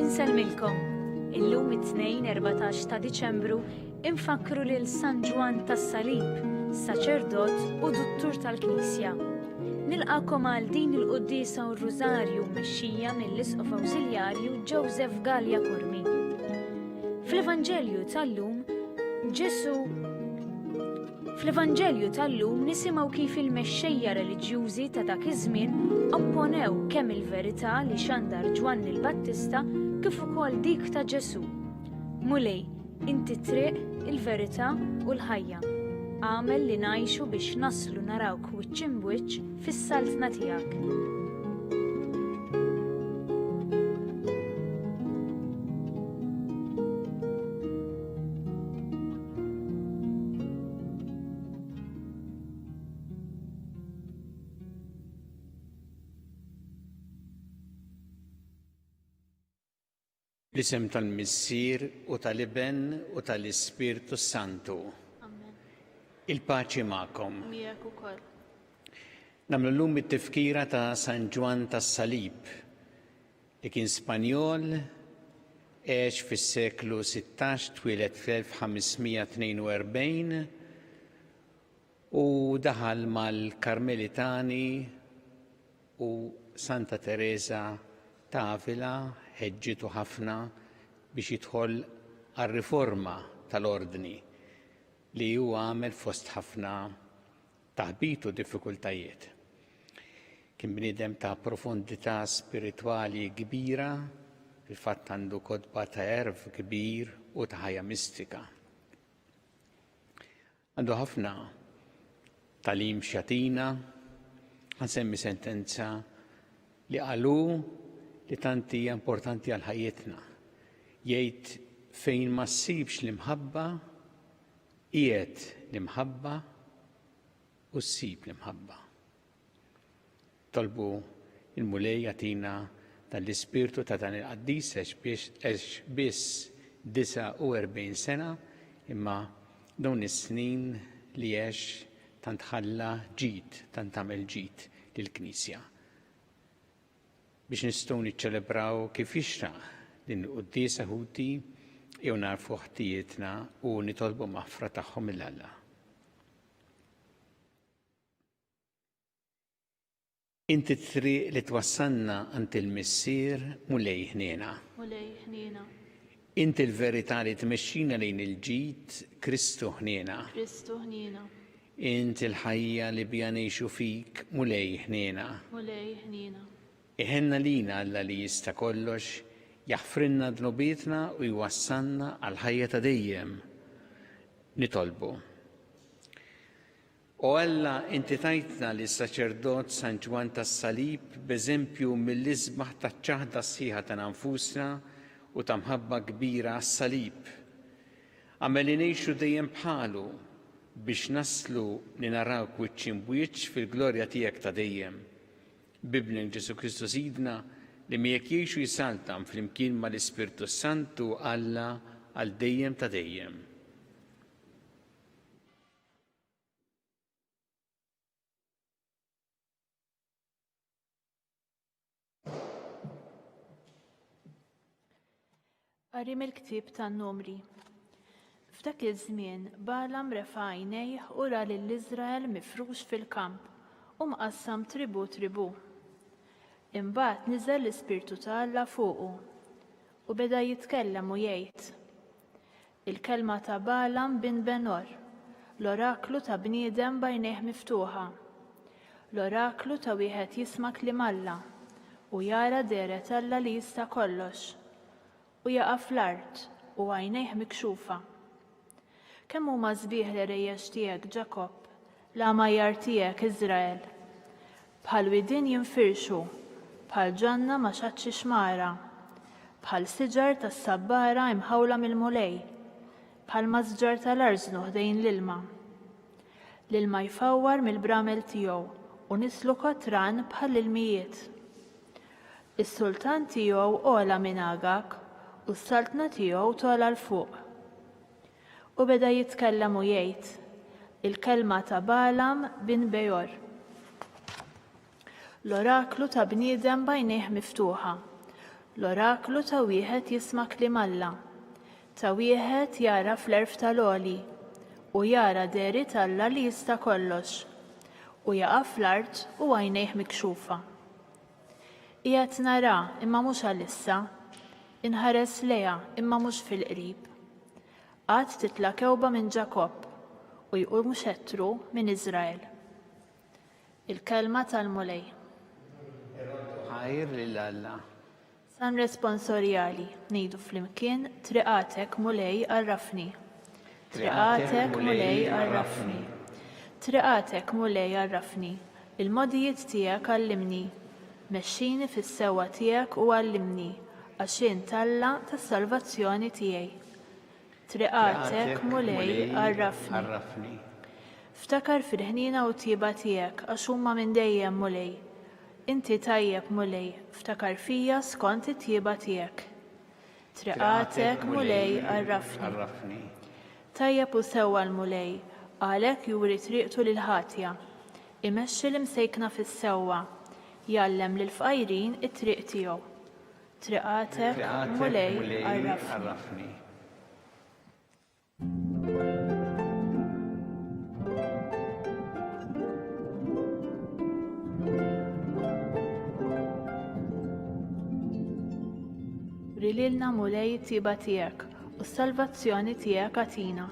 Inselmilkom, illum it-tnejn 14 ta' Diċembru infakru lil San Ġwan tas-Salib, saċerdot u duttur tal-Knisja. Nilqakom għal din il-Qudiesa u r-Rużarju mmexxija mill-Isqof Awżiljarju Joseph Gallia Kurmi. Fl-Evanġelju tal-lum nisimgħu kif il-mexxejja reliġjużi ta' dak iż-żmien opponew kemm il-verità li xandar Ġwann il-Battista kif ukoll dik ta' Ġesu. Mulej, inti triq, il-verità u l-ħajja. Għamel li ngħixu biex naslu narawk wiċċ imwiċċ fis-saltna tiegħek. L-isem tal-Missier u tal-Iben u tal-Ispirtu Santu. Amen. Il-paċi magħkom. Miegħek ukoll. Nagħmlu llum it-tifkira ta' San Ġwan tas-Salib li kien Spanjol għex fis-seklu 16 twieled fl-1542 u daħal mal-Karmelitani u Santa Teresa ta' Avila ħeġġitu ħafna biex jidħol għar-riforma tal-ordni li huwa għamel fost ħafna taħbit u diffikultajiet. Kien bniedem ta' profondità spiritwali kbira, fil-fatt għandu kodba ta' erf kbir u ta' ħajja mistika. Għandu ħafna talim xjatina, ħansemmi sentenza li qalu li tanti hija importanti għal ħajjitna. Jgħid fejn ma ssibx l-imħabba, qiegħed l-imħabba u ssib l-imħabba. Tolbu il-mulej jagħtina tal-ispirtu ta' dan il-qaddis għax biss 49 sena imma dawn is-snin li għex tant ħalla ġid, tant tagħmel ġid lill-Knisja. Biex nistgħu niċċelebraw kif jixraq din il-Qudiesa ħuti jew narfu ħtijietna u nitolbu maħfra tagħhom mill-Alla. Inti triq li twassalna għand il-Missier mulej ħniena. Inti l-verità li tmexxina lejn il-ġid Kristu ħniena. Inti l-ħajja li bija ngħixu fik mulej ħniena. Iħenna lina Alla li jista' kollox, jaħfrinna dnubietna u jwassalna għal ħajja ta' dejjem. Nitolbu. O Alla, inti tajtna li s-saċerdot San Ġwan tas-Salib b'eżempju mill-isbaħ taċ-ċaħda sħiħa ta' nfusna u ta' mħabba kbira għas-Salib. Għamel li ngħixu dejjem bħalu biex naslu li narawk wiċċ imwiċċ fil-glorja tiegħek ta' dejjem. Bibnek Ġesu Kristu Sidna li miegħek jgħixu jisaltam flimkien mal-Ispirtu Santu Alla għal dejjem ta' dejjem. Qari mill-ktieb tan-Numri. F'dak iż-żmien Balam refa' għajnejh u ra lill-Iżrael mifrux fil-kamp u mqassam tribu. Imbagħad niżel l-Ispirtu ta' Alla fuqu u beda jitkellem u jgħid. Il-kelma ta' Balam bin Benor, l-oraklu ta' bniedem bajnejh miftuħa, l-oraklu ta' wieħed jisma' kliem Alla u jara deret Alla li jista' kollox u jaqa' fl-art u għajnejh mikxufa. Kemm huma sbieħ l-irejjex tiegħek Ġakob, l-għamajjar tiegħek Iżrael. Bħal widin jinfirxu, bħal ġanna ma xatx xmara, bħal siġar tas-sabbara imħawla mill-mulej, bħal mażġar tal-arznu ħdejn l-ilma. L-ilma jfawwar mill-bramel tiegħu u nislu kotran bħal ilmijiet. Is-sultan tiegħu ogħla minn Agag u s-saltna tiegħu tola l fuq. U beda jitkellem u jgħid il-kelma ta' Balam bin Bejor. L-oraklu ta' bniedem bajnejh miftuħa. L-oraklu ta' wieħed jisma' kliem Alla. Ta' wieħed jara fl-erf tal-għoli u jara deri Alla li jista' kollox u jaqa' fl-art u għajnejh mikxufa. Qiegħed nara imma mhux għalissa, inħares lejha imma mhux fil-qrib. Għad titla' kewba minn Ġakobb u jqum xettru minn Iżrael. Il-kelma tal-mulej. ħajr lil Alla. San responsorjali ngħidu flimkien triqatek mulej għarrafni. Triqatek mulej għarrafni. Triqatek mulej għarrafni. Il-modijiet tiegħek għallimni. Mexxini fis-sewwa tiegħek u għallimni għax int Alla tas-salvazzjoni tiegħi. Triqatek mulej għarrafni. Ftakar fil-ħnina u tjiba tiegħek għax huma minn dejjem mulej. Inti tajjeb mulej, ftakar fija skont it-tjiba tiegħek. Triqatek mulej għarrafni. Tajjeb u sewwa l-mulej, għalhekk juri triqtu lil ħatja. Imexxi l-imsejkna fis-sewwa, jgħallem lil fqajrin it-triq tiegħu. Triqatek mulej għarrafni. Rililna mulej it-tjiba tiegħek u s-salvazzjoni tiegħek għatina.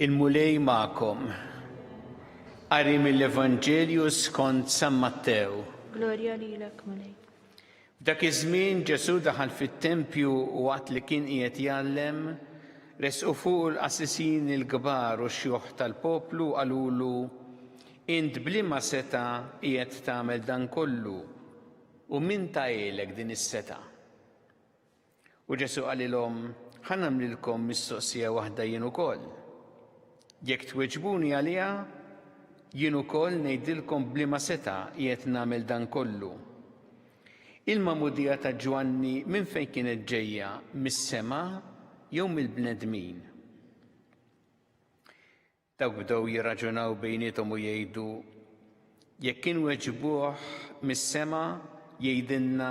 Il-mulej ma'kom. Qari mill-Evanġelju skont San Mattew. Glorja lilek mulej. F'dak iż-żmien Ġesu daħal fit-tempju u waqt li kien qiegħed jgħallem, resqu fuq l-qassisin il-kbar u x-xjuħ tal-poplu qalulu: Int bliema seta qiegħed tagħmel dan kollu u min tgħidlek din is-seta? U Ġesu qalilhom: ħa nagħmlilkom mistoqsija waħda jien ukoll. Jekk tweġbuni għaliha, jien ukoll ngħidilkom bliema seta qiegħed nagħmel dan kollu. Il-magħmudija ta' Ġwanni minn fejn kienet ġejja, mis-sema jew mill-bnedmin? Dawk bdew jirraġunaw bejniethom u jgħidu: jekk kien weġbuh mis-sema jgħidilna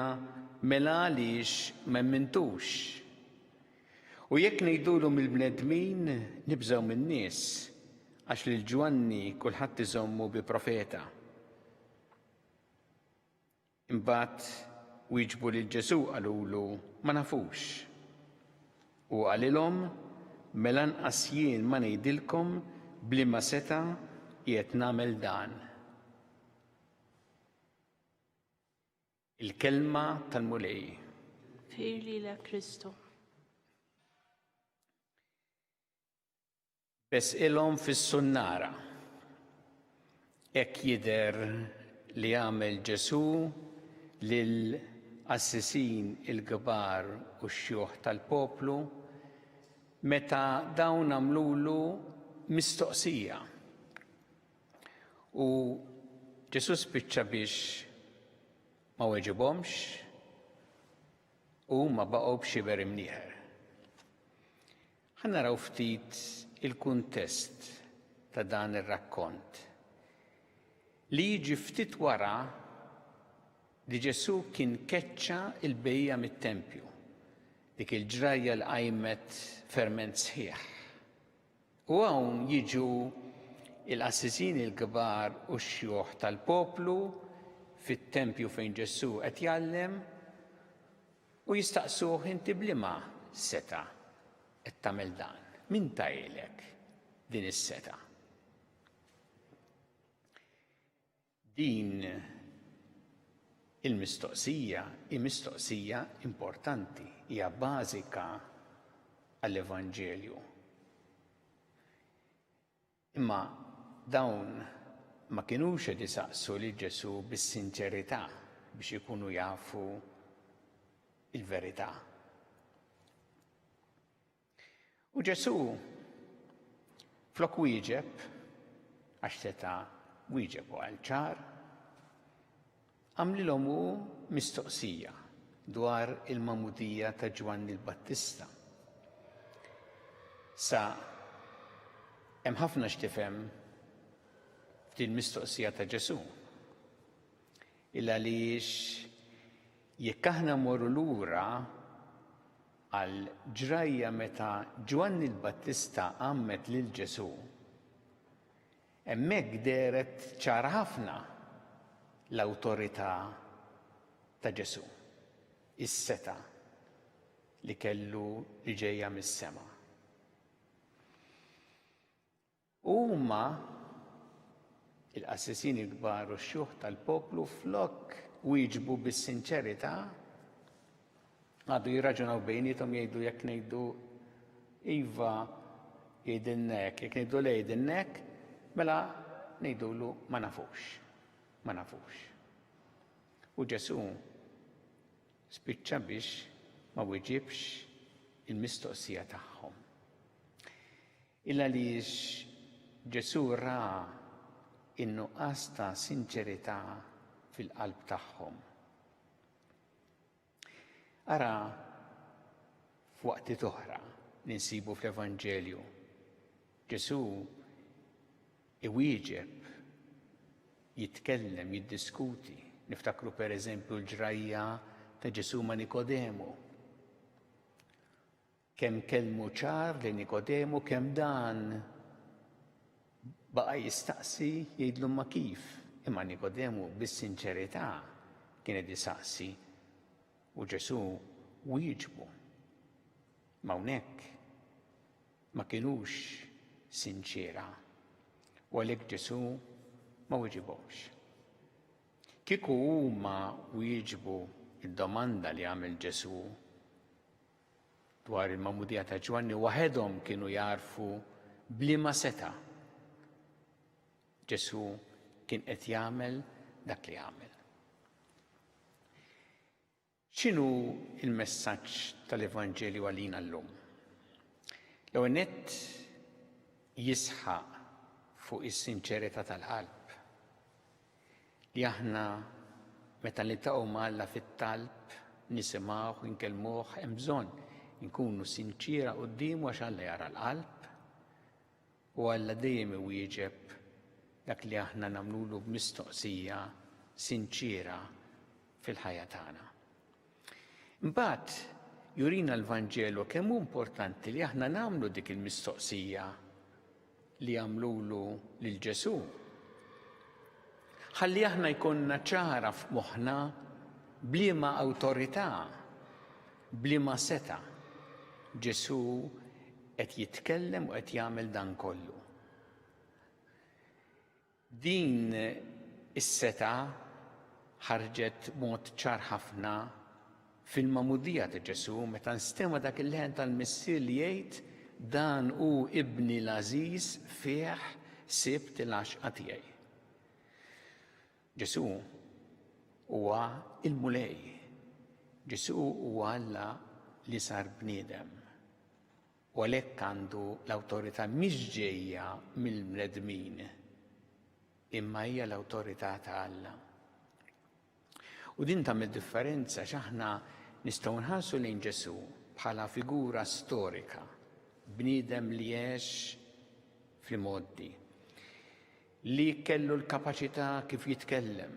mela għaliex m'emmintux. U jekk ngħidulu mill-bnedmin nibżgħu min-nies għax lil Ġwanni kulħadd iżommu bi profeta. Imbagħad wieġbu lil Ġesu qalulu: ma nafux. U qalilhom: mela nqas jien ma ngħidilkom bliema seta qiegħed nagħmel dan. Il-kelma tal-mulej. Fir lilek Kristu. Besqilhom fis-sunnara. Hekk jidher li għamel Ġesu lill-qassisin il-kbar u x-xjuħ tal-poplu meta dawn għamlulu mistoqsija. U Ġesu spiċċa biex ma weġibhomx u ma baqgħu b'xiber imnieħer. Ħa naraw ftit il-kuntest ta' dan ir-rakkont. Li jiġi ftit wara li Ġesu kien keċċa il-bejja mit-tempju, dik il-ġrajja l qajmet ferment sħiħ. U hawn jiġu il-qassisin il-kbar u x-xjuħ tal-poplu fit-tempju fejn Ġesu qed jgħallem u jistaqsuh: inti bliema seta qed tagħmel dan? Min tgħidlek din is-seta? Din il-mistoqsija hi mistoqsija importanti, hija bażika għall-Evanġelju. Imma dawn ma kinux qed isaqsu lil Ġesu bis-sinċerità biex ikunu jafu il-verità. U Ġesu flok wieġeb għax seta' wieġeb għal ċar, għamlilhom hu mistoqsija dwar il-magħmudija ta' Ġwanni l-Battista. Sa hemm ħafna x'tifhem f'din mistoqsija ta' Ġesu. Il għaliex jekk aħna mmorru lura għal ġrajja meta Ġwanni l-Battista għammet lil Ġesu, hemmhekk deret ċara ħafna l-awtorità ta' Ġesu, is-seta li kellu li ġejja mis-sema. Huma il-qassisini kbar u x-xjuħ tal-poplu flok wieġbu bis-sinċerità għadu jirraġunaw bejnietom jgħidu jekk ngħidu iva jgħidilna hekk, jekk ngħidu le jgħidilna hekk, mela ngħidulu ma nafux. U Ġesu spiċċa biex ma wieġibx il-mistoqsija tagħhom. Il għaliex Ġesu ra in-nuqqas ta' sinċerità fil-qalb tagħhom. Ara f'waqti oħra li nsibu fl-Evanġelju, Ġesu iwieġeb, jitkellem, jiddiskuti. Niftakru pereżempju l-ġrajja ta' Ġesu ma' Nikodemu. Kemm kellmu ċar li Nikodemu kemm dan baqa' jistaqsi jgħidlu ma kif. Imma Nikodemu bis-sinċerità kienet jistaqsi u Ġesu wieġbu. Ma hawnhekk ma kinux sinċera. U għalhekk Ġesu ma wieġibhomx. Kieku huma wieġbu id-domanda li għamel Ġesu dwar il-magħmudija ta' Ġwanni waħedhom kienu jarfu bliema seta' Ġesu kien qed jagħmel dak li għamel. X'inhu il-messaġġ tal-Evanġelju għalina llum? L-ewwel nett jisħaq fuq is-sinċerità tal-qalb. Li aħna meta niltaqgħu ma' Alla fit-talb nisimgħuh inkellmuh hemm bżonn inkunu sinċira qudiemu għax Alla jara l-qalb u Alla dejjem iwieġeb dak li aħna nagħmlulu b'mistoqsija sinċira fil-ħajja tagħna. Imbagħad jurina l-Vanġelu kemm hu importanti li aħna nagħmlu dik il-mistoqsija li għamlulu lil Ġesu. Ħalli aħna jkollna ċara f'moħħna bliema awtorità, bliema seta' Ġesu qed jitkellem u qed jagħmel dan kollu. Din is-seta' ħarġet b'mod ċar ħafna fil-magħmudija ta' Ġesu meta nstema' dak il-leħen tal-missier li jgħid dan hu ibni l-Ażiż fih sibt il-għaxqa tiegħi. Ġesu huwa il-mulej. Ġesu huwa Alla li sar bniedem. U għalhekk għandu l-awtorità mhix ġejja mill-bnedmin, imma hija l-awtorità ta' Alla. U din tagħmel differenza x'aħna nistgħu nħarsu lejn Ġesu bħala figura storika, bniedem li għex fl-modi, li kellu l-kapaċità kif jitkellem,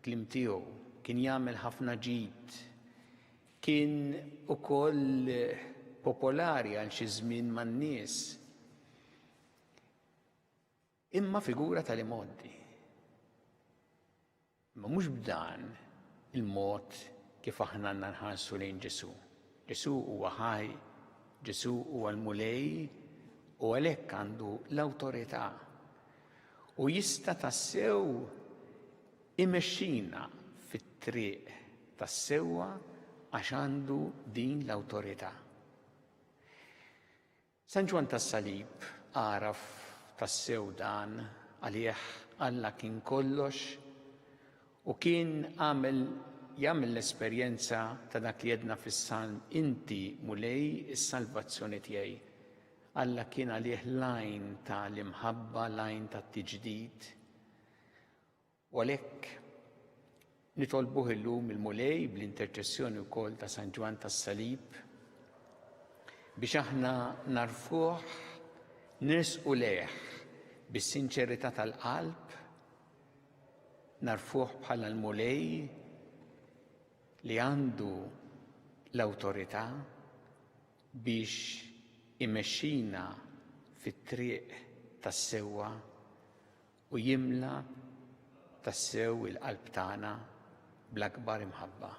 klim tiegħu kien jagħmel ħafna ġid, kien ukoll popolari għal xi żmien man-nies. Imma figura tal-imoddi. Ma mhux b'dan il-mod kif aħna nħarsu lejn Ġesu. Ġesu huwa ħaj, Ġesu huwa l-mulej u għalhekk għandu l-awtorità. U jista' tassew imexxina fit-triq tas-sewwa għax għandu din l-awtorità. San Ġwan tas-Salib għaraf tassew dan għalih Alla kien kollox u kien jagħmel l-esperjenza ta' dak li jedna fis-salm inti mulej is-salvazzjoni tiegħi. Alla kien għalih lajn ta' l-imħabba, lajn ta' tiġdid U għalhekk nitolbuh illum il-mulej bl-interċessjoni wkoll ta' San Ġwan tas-Salib biex aħna narfuh, nirsqu lejh bis-sinċerità tal-qalb, narfuh bħala l-mulej li għandu l-awtorità biex imexxina fit-triq tas-sewwa u jimla tas-sew il-qalb tagħna bl-akbar imħabba.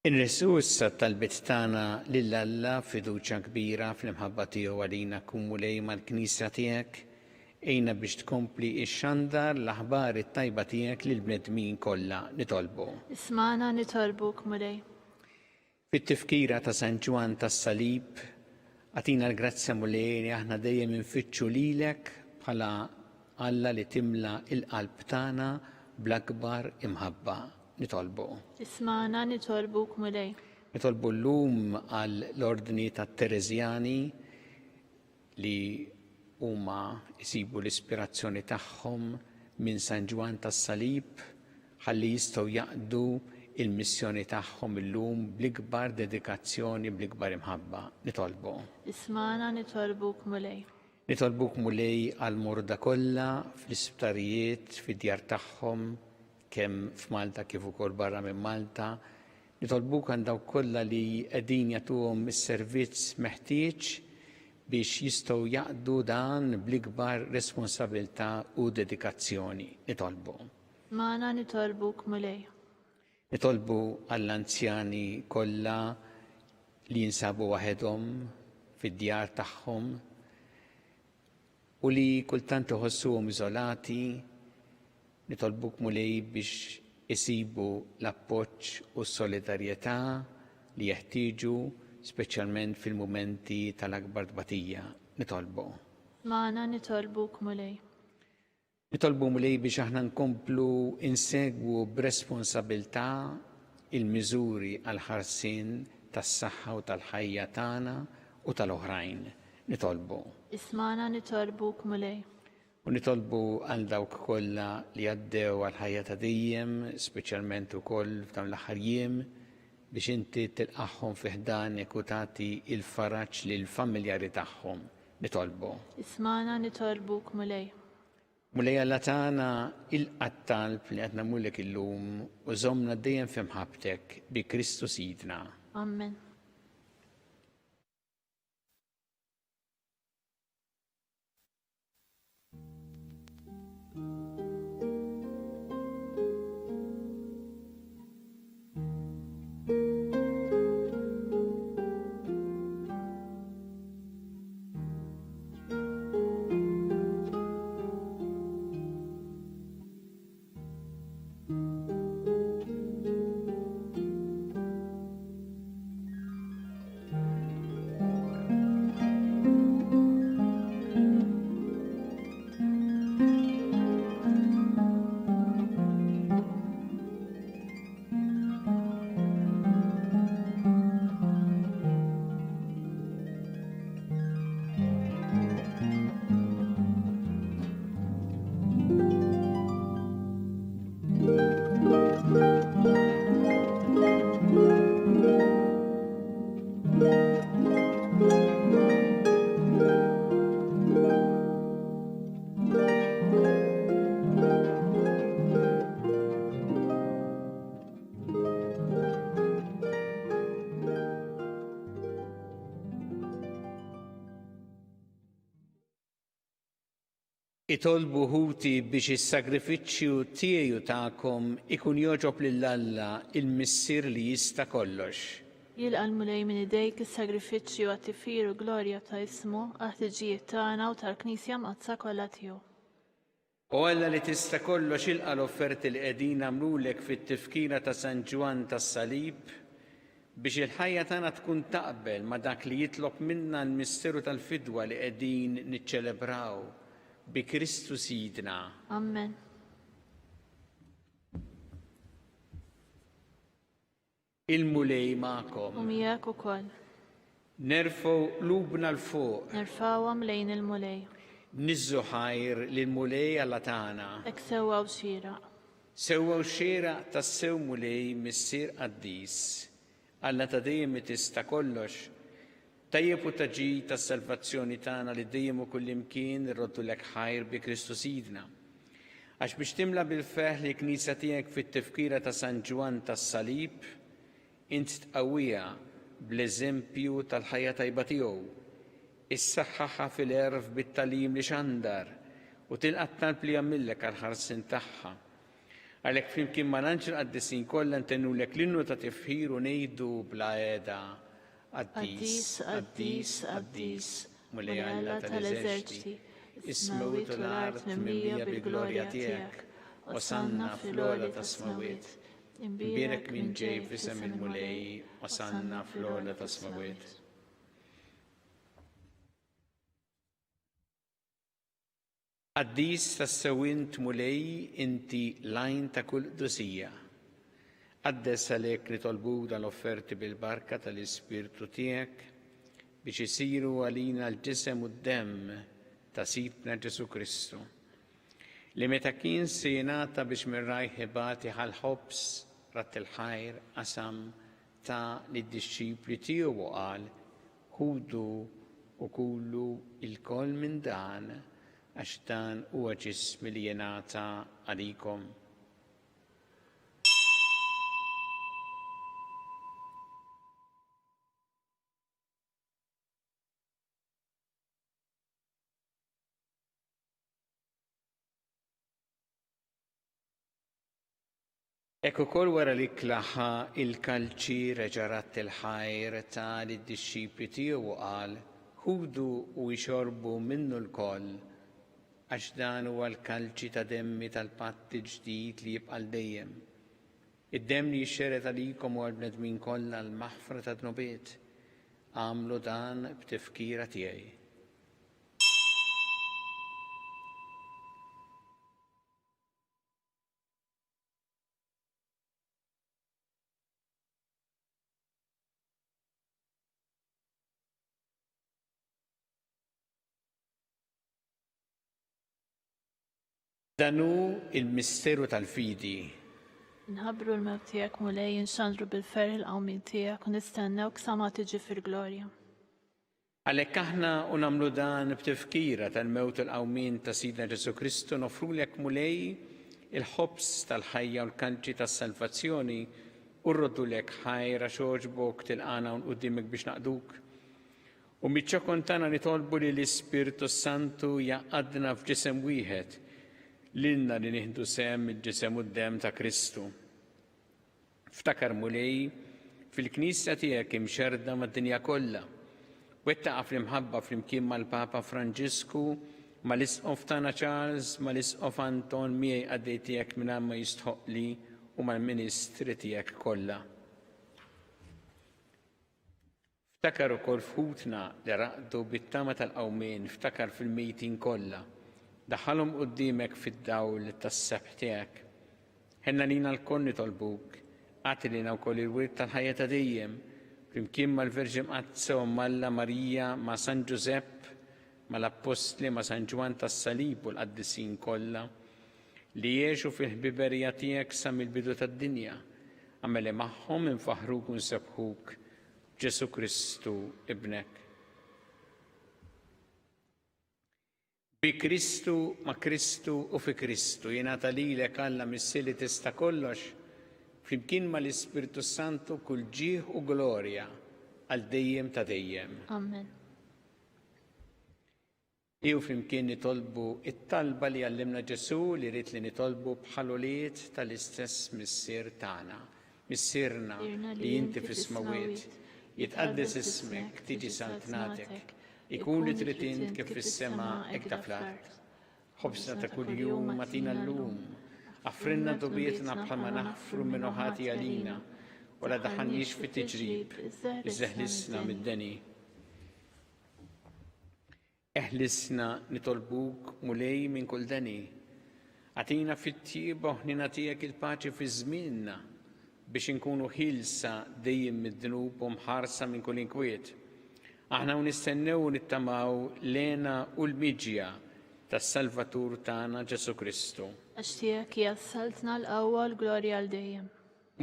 Inressu issa tal-bit tagħna lil Alla fiduċja kbira fl-imħabba tiegħu għalina kum mulej mal-Knisja tiegħek, ejna biex tkompli ix-xandar l-aħbar it-tajba tiegħek lil bnedmin kollha nitolbu. Ismana nitolbuk mulej. Fit-tifkira ta' San Ġwan tas-Salib, għatina l-grazzja mulej li aħna dejjem infittxu lilek bħala Alla li timla il-qalb tagħna bl-akbar imħabba. Nitolbu. Ismana nitolbuk mulej. Nitolbu l-lum għall-ordni ta' Terezjani li huma jsibu l-ispirazzjoni tagħhom minn San Ġwan tas-Salib ħalli jistgħu jaqdu il-missjoni tagħhom illum bl-ikbar dedikazzjoni bl-ikbar imħabba. Nitolbu. Ismana nitolbuk mulej. Nitolbuk mulej għall-morda kollha fl-isptarijiet fid-djar tagħhom kemm f'Malta kif ukoll barra minn Malta, nitolbuk għal dawk kollha li qegħdin jagħtuhom is-servizz meħtieġ biex jistgħu jaqdu dan bl-ikbar responsabilità u dedikazzjoni. Nitolbu. Mana nitolbuk mulej. Nitolbu għall-anzjani kollha li jinsabu waħedhom fid-djar tagħhom u li kultant iħossuhom iżolati. Nitolbuk mulej biex isibu l-appoġġ u s-solidarjetà li jeħtieġu speċjalment fil-mumenti tal-akbar tbatija. Nitolbu. Mana nitolbuk mulej. Nitolbu mulej biex aħna nkomplu insegwu b'responsabilità il-miżuri għal ħarsien tas-saħħa u tal-ħajja tagħna u tal-oħrajn. Nitolbu. Ismana nitolbuk mulej. U nitolbu għal dawk kollha li għaddew għal ħajja ta' dejjem, speċjalment ukoll f'dawn l-aħħar jiem, biex inti tilqaħħom fi ħdanek u tagħti il-faraġġ lil familjari tagħhom. Nitolbu. Ismana nitolbuk mulej. Mulej Alla tagħna il-qattalb li qed nagħmulek illum u żommna dejjem fi mħabbtek bi Kristu Sidna. Amen. Itolbu ħuti biex is-sagrifiċċju tiegħu tagħkom ikun joġob lil Alla il-missier li jista' kollox. Jilqa' l-mulej minn idejk is-sagrifiċċju għat-tifir u glorja ta' ismu għat-tiġijiet tagħna u tal-Knisja mqazza kollha tiegħu. U Alla li tista' kollox ilqa' l-offerti li qegħdin nagħmlulek fit-tifkira ta' San Ġwan tas-Salib biex il-ħajja tagħna tkun taqbel ma' dak li jitlob minna l-misteru tal-fidwa li qegħdin niċċelebraw bi Kristu Sidna. Amen. il-mulej ma'kom. U miegħek ukoll. Nerfgħu lubna l-fuq, Nerfawhom lejn il-mulej. niżżu ħajr lill-mulej Alla tagħna. Hekk sewwa u xieraq. Sewwew xieraq tas-sew mulej missier qaddis. Alla ta' dejjem tista' kollox. Tajjeb u taġi tas-salvazzjoni tagħna li dejjem u kullimkien irroddu lek ħajr bi Kristu Sidna. Għax biex timla bil-feħ li knisja tiegħek fit-tifkira ta' San Ġwan tas-Salib, int tqawwija bl-eżempju tal-ħajja tajba tiegħu. Issaħħaħha fil-erf bit-talim li xandar u tilqat talb li jagħmillek għall-ħarsien tagħha. Għalhekk flimkien ma' l-anġel qaddisin kollha ntennulek l-innu ta' tifħir u ngħidu bla qiegħda Qaddis, qaddis, qaddis, mulej Alla tal-eżerċiti, is-semawit u l-art mimlija bil-glorja tiegħek, osanna fl-għola tas-semawiet. Imbierek minn ġej f'isem il-mulej, osanna fl-għola tas-semawiet. Qaddis tas-sewint mulej inti lajn ta' kull qdusija. Qaddes għalhekk nitolbuk dal-offerti bil-barka tal-Ispirtu tiegħek biex isiru għalina l-ġisem u d-demm ta' Sidna Ġesu Kristu. Li meta kien se jingħata biex mir-rajħ ħibati ħal-ħobs rat il-ħajr qasam ta' lid-dixxipli tiegħu u qal ħudu u kullu il-koll minn dan għax dan huwa ġismi li jingħata għalikom. Ekku kol wara li klaħa il-kalċi reġarat il-ħajr ta' lid-dixxipli tiegħu u qal ħudu u jxorbu minnu l-koll għax dan huwa l-kalċi ta' demmi tal-patti ġdid li jibqa' dejjem. Id-demm li jxxeret għalikom u għall-bnedmin kollha l-maħfra ta' dnubiet. Għamlu dan b'tifkira tiegħi. Danu il-misteru tal-fidi. Nħabbru l-mewt tiegħek mulej inxandru bil-ferħ il-qawmin tiegħek u nistennewk sa ma tiġi fil-glorja. Għalhekk aħna u nagħmlu dan b'tifkira tal-mewt il-qawmin ta' Sidna Ġesu Kristu nofrulek mulej il-ħobs tal-ħajja u l-kanċi tas-salvazzjoni u rroddulek ħajra xoġbok tilqana u qudiemek biex naqduk. U miċ-ċokon tagħna nitolbu li l-Ispirtu Santu jaqadna f'ġisem wieħed lilna li nieħdu sehem il-ġisem u d-demm ta' Kristu. Ftakar mulej fil-Knisja tiegħek imxerda mad-dinja kollha. Wettaqa fl-imħabba flimkien mal-Papa Franġisku, mal-Isqof tagħna Charles, mal-Isqof Anton miegħi għaddej tiegħek mingħajr ma jistħoqli u mal-Ministri tiegħek kollha. Ftakar ukoll fħutna li raqdu bit-tama tal-qawmien, ftakar fil-mejtin kollha. Daħħalhom qudiemek fid-dawl tas-sebħ tiegħek. Ħenna lina l-koll nitolbuk, għati lina wkoll il-wirt tal-ħajja ta' dejjem, flimkien mal-Verġi Mqazza u Malla Marija ma' San Ġusepp, mal-Apostli ma' San Ġwan tas-Salib u l-qaddisin kollha li jgħixu fil-ħbiberija tiegħek sa mill-bidu tad-dinja, għameli magħhom infaħruk u nsebħuk Ġesu Kristu ibnek. Bi Kristu, ma' Kristu u fi Kristu jingħata lilek Alla missi li tista' kollox flimkien mal-Ispirtu Santu kull ġieħ u glorja għal dejjem ta' dejjem. Amen. Jew flimkien nitolbu it-talba li għallimna Ġesu li rrid li nitolbu bħal-uliet tal-istess missier tagħna. Missierna li inti fis-smawiet, jitqaddes ismek, tiġi saltnatek, ikun li trid int kif fis-sema hekk ta' fl-art. Ħobsna ta' kuljum matina llum, affrinna dobietna bħalma naħfru minn oħati għalina, u la daħannix fit-tiġrib, iżeħlisna mid-deni. Eħlisna nitolbuk mulej minn kull deni. Għatina fit-tieба ħnina tiegħek il-paċi fi żmienna, biex inkunu ħilsa dejjem mid-dnub u mħarsa minn kull inkwiet. Aħna nistennew u nittamaw lena u l-miġja tas-Salvatur tagħna Ġesu Kristu. Għax tiegħek jassaltna l-qawwa l-glorja għal dejjem.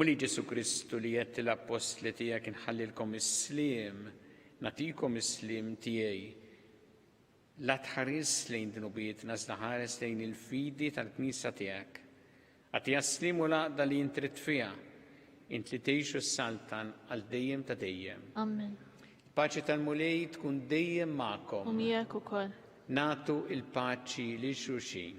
Muli Ġesu Kristu li jett l-apostli tiegħek inħallilkom is-sliem, nagħtikom is-sliem tiegħi. La tħares lejn dnubietna iżda ħares lejn il-fidi tal-Knisja tiegħek. Għatija s-slim u l-għaqda li intrid fiha, int li tgħixu s-saltan għal dejjem ta' dejjem. Amen. Paċi tal-mulej tkun dejjem magħkom. U miegħek ukoll. Natu il-paċi li xulxin.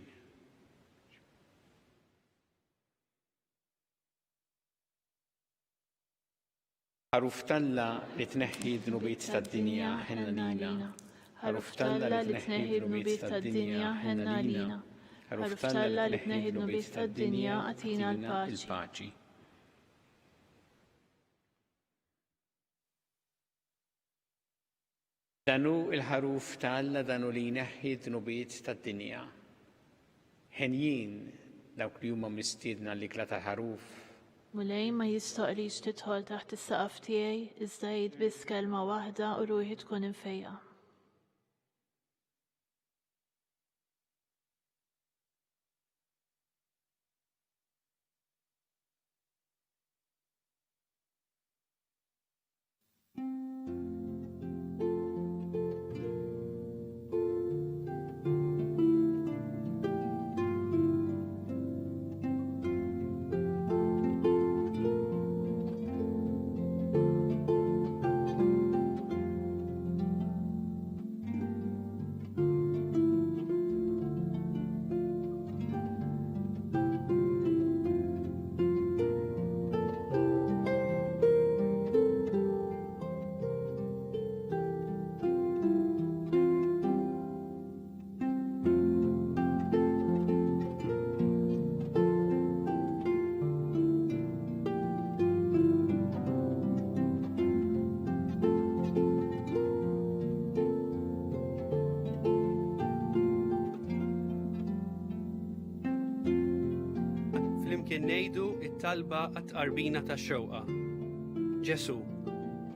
Ħaruf talla li tneħħi d-nubiet tad-dinja ħenna lina. Ħaruf talla li tneħħi d-nubiet tad-dinja ħenna lina. Ħaruf talla li tneħħi d-nubiet tad-dinja għatina l-paċi. Danu il-ħaruf talla danu li jneħħi d-nubiet tad-dinja. Ħenjin dawk li huma mistiedna l-ikla tal-ħaruf. Mulej ma jistoqrix tidħol taħt is-saqaf tiegħi iżda jgħid biss kelma waħda u ruħi tkun infejqa. Flimkien ngħidu it-talba għat-qarbina tax-xewqa. Ġesu,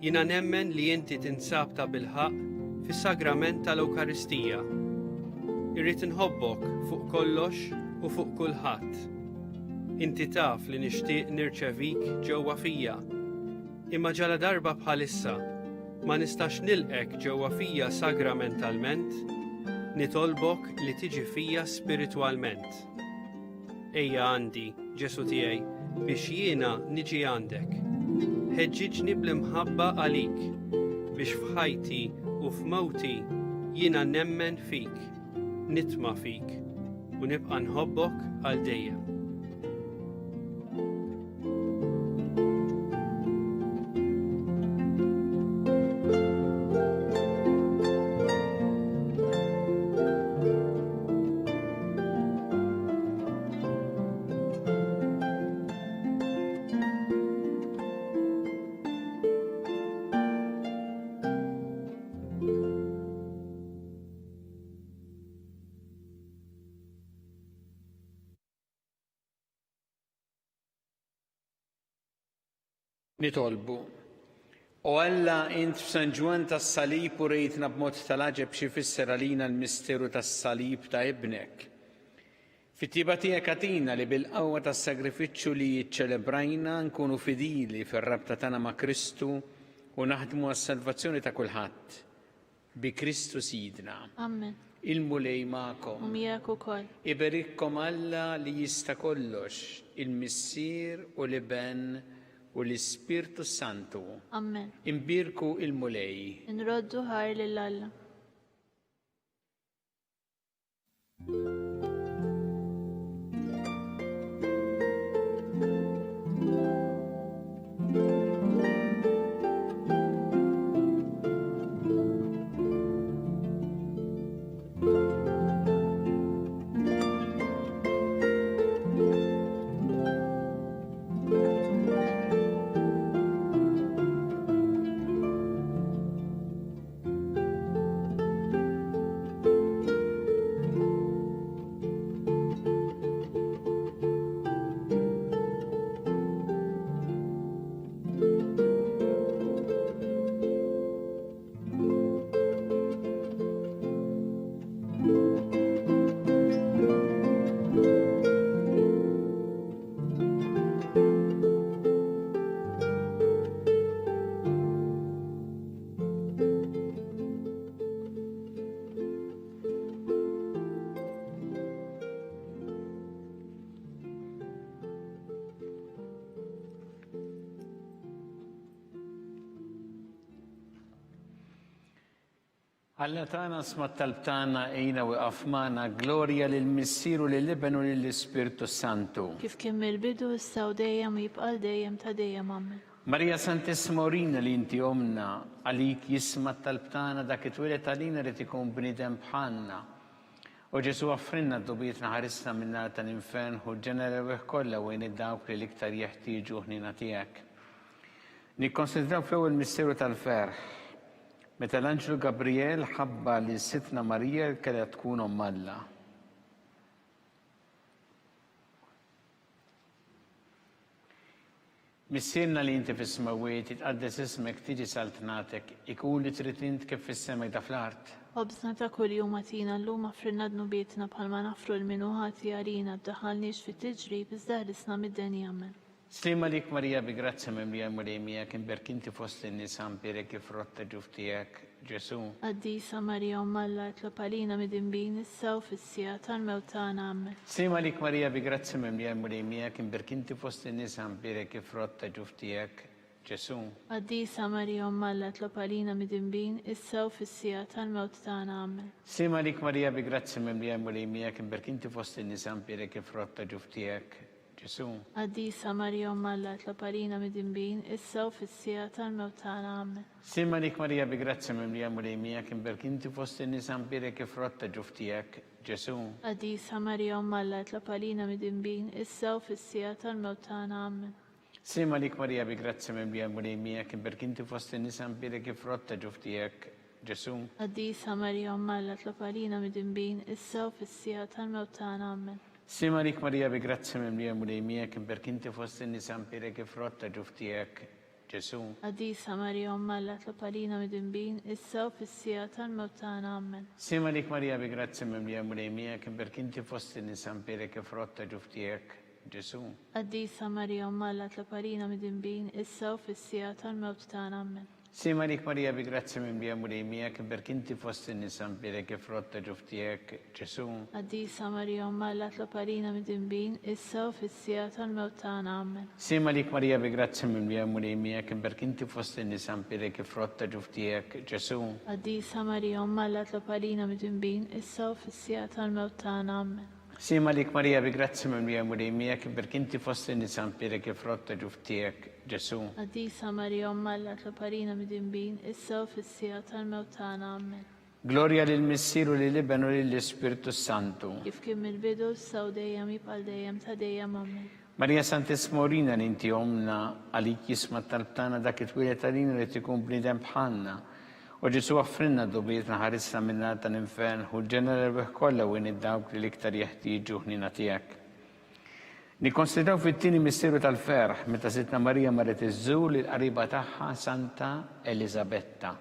jiena nemmen li inti tinsab ta' bilħaq fis-sagrament tal-Ewkaristija. Irrid inħobbok fuq kollox u fuq kulħadd. Inti taf li nixtieq nirċevik ġewwa fija. Imma ġala darba bħalissa ma nistax nilqek ġewwa fija sagramentalment, nitolbok li tiġi fija spiritwalment. Ejja għandi, Ġesu tiegħi, biex jiena niġi għandek. Ħeġġiġni bl-imħabba għalik, biex f'ħajti u f'mewti jiena nemmen fik, nitma' fik u nibqa' nħobbok għal dejjem. Nitolbu. U Alla int f'San Ġwan tas-Salib u rejtna b'mod tal-aġeb xi fisser għalina l-misteru tas-salib ta' ibnek. Fit-tiba tiegħek għatina li bil-qawwa tas-sagrifiċċju li jiċċelebrajna nkunu fidili fir-rabta tagħna ma' Kristu u naħdmu għas-salvazzjoni ta' kulħadd. Bi Kristu Sidna. Amen. Il-mulej magħkom. U miegħek ukoll. Iberikkom Alla li jista' kollox, il-Missier u l-Iben u l-Ispirtu Santu. Amen. Imbirku il-mulej. Inroddu ħar lill-Alla. Alla tana sma talbtana ejna u afmana glorja lil-Missieru lil-Liben u lill-Ispirtu Santu. Kif kien mill-bidu issa u dejjem u jibqal dejjem ta' dejjem amen. Marija Santissima Urina li inti omna, għalik jisma talbtana dak it-twilet għalina li tikun bnidem bħalna. U Ġesu għaffrinna d-dubiet naħarisna minna tal-infern u ġenera kollha u id-dawk li l-iktar jeħtieġu ħnina tiegħek. Nikkonsidraw fl-ewwel misteru tal-ferħ. Meta l-Anġlu Gabriel ħabba li sitna Marija kellha tkun Alla. Missierna li inti fis-smawiet tqaddes ismek tiġi saltnatek, ikun li trid int kif fis-semek da fl-art. Obżna ta' kull jum għatina l-lum affrinna d-nubietna bħalma nafru l-minuħati għarina d-daħalniex fit-tiġrib iżda ħrisna mid-deni amen. Slima lik Marija bi grazza memlija muremija kien berkinti fost n-nisan pire kif rotta ġuftijak Ġesu. Għaddisa Marija Alla tlob għalina mid-imbin issa u fis-sija tal-mewtana amen. Slima lik Marija bi grazza memlija muremija kien berkinti fost n-nisan pire kif rotta ġuftijak Ġesu. Għaddisa Marija Alla tlob għalina mid-imbin issa u fis-sija tal-mewtana amen. Slima lik Marija bi grazza memlija muremija kien berkinti fost n-nisan pire kif rotta ġuftijak Ġesu. Għaddisa Marija Alla tlob għalina mid-imbin issa u fis-sija tal-mewtana amen. Slima lik Marija bi grazza memlija muremija kien berkinti fost n-nisan pire kif rotta ġuftijak Ġesu. Għaddisa Marija Alla tlob għalina mid-imbin issa u fis-sija tal-mewtana amen. Slima lik Marija bi grazza memlija muremija kien berkinti fost n-nisan pire kif rotta ġuftijak Ġesu. Għaddisa Marija Alla tlob għalina mid-imbin issa u fis-sija tal-mewtana amen. Slima lik Marija bi grazza memlija muremija kien berkinti fost n-nisan pire kif rotta ġuftijak Ġesu. Għaddisa Marija Alla tlob għalina mid-imbin issa u fis-sija tal-mewtana amen. Slima lik Marija bi grazza memlija muremija kien berkinti fost n-nisan pire kif rotta ġuftijak Ġesu. Għaddisa Marija Alla tlob għalina mid-imbin issa u fis-sija tal-mewtana amen. Slima lik Marija bi grazza memlija muremija kien berkinti fost n-nisan pire kif rotta ġuftijak Ġesu. Għaddisa Marija Alla tlob għalina mid-imbin issa u fis-sija tal-mewtana amen. Slima lik Marija bi grazza memlija muremija kien berkinti fost n-nisan pire kif rotta ġuftijak Ġesu. Għaddisa Marija Alla tlob għalina mid-imbin issa u fis-sija tal-mewtana amen. Slima lik Marija bi grazza memlija muremija kien berkinti fost n-nisan pire kif rotta ġuftijak Ġesu. Għaddisa Marija Alla tlob għalina mid-imbin issa u fis-sija tal-mewtana amen. Glorja lill-Missieru lil-Liben u lill-Ispirtu Santu. Kif kien mill-bidu issa u dejjem jibqal dejjem ta' dejjem amen. Marija Santissima Urina li inti omna għalik jisma talbtana dak it-twilet għalina li tikun bnidem bħalna. U Ġesu għaffrinna d-dubiet naħarisna minna tal-infern u ġenera l-beħ kollha u id-dawk li l-iktar jeħtieġu ħnina tiegħek. Nikkonsidraw fit-tieni misteru tal-ferħ meta sitna Marija marret iż-żur lil qariba tagħha Santa Elisabetta.